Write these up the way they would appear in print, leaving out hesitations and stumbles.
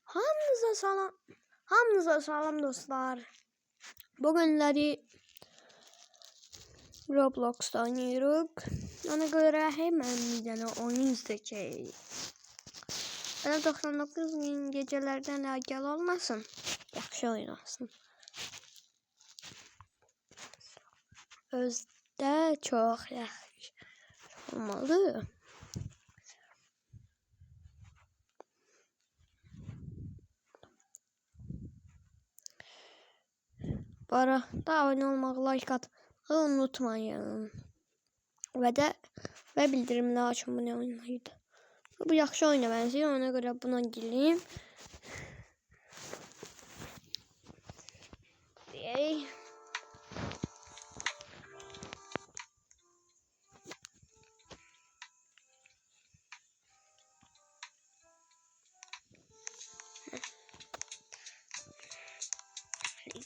Hamınıza salam. Hamınıza salam dostlar. Bugünləri Roblox'ta oynayırıq. Ona görə hemen bir dənə oyun izləyəcəyik. Elə 99 min gecelərdən əgəl olmasın. Yaxşı oynasın. Özdə çox yaxşı olmalı. Bu arada abone olmağı, like atmayı unutmayın. Və bildirimləri açın, bu ne oyunuydu. Bu yaxşı oyuna benziyor, ona göre buna gireyim. Yay.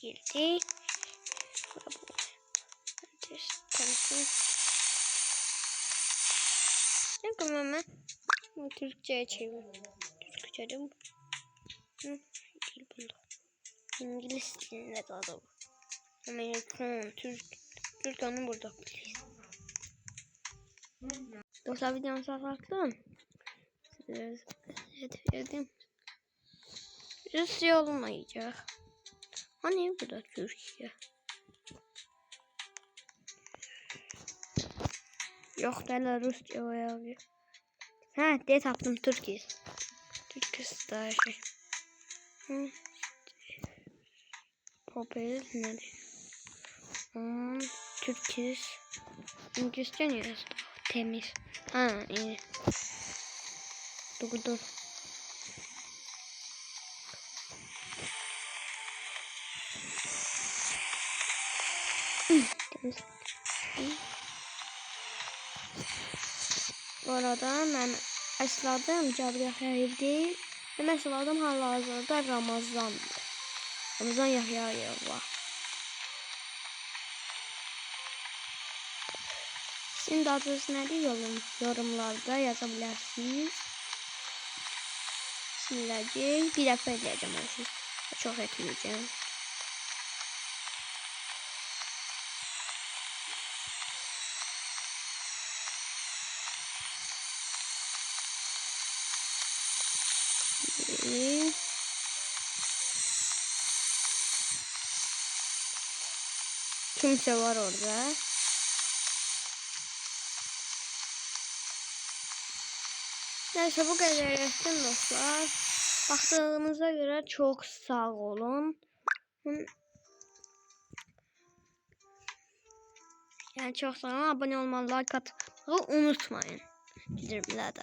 Girdi. Ne kadar ben? Türkçe'ye çevir. Türkçe'de bu. Değil bunda. İngiliz dilinde daha da bu. Amerikan, Türk onu burada. Dostlar videomu saklattım. Size verdim. Rusya olmayacak. Hani burada Türkiye? Yok derler Rusya o ya. Ha diye taptım Türkiye. Türkiye daha şey. Popel ne? Türkiye. İngilizce ne yazdı? Temiz. Ha iyi. Dur. Temiz. Bu arada ben əsl adım Cabir Yaxyayev değil. Benim əsl adım hal-hazırda Ramazandır. Ramazan Yaxyayev var. Sizin de adınız nedir? Yorumlarda yazabilirsiniz. Siləcək. Bir dəfə edəcəm onu. Çox etməyəcəm. Kimse var orada. Neyse bu kadar ettim dostlar. Baktığınıza göre çok sağ olun. Yani çok sağ olun. Abone olmayı, like atmayı unutmayın. Bildirimler de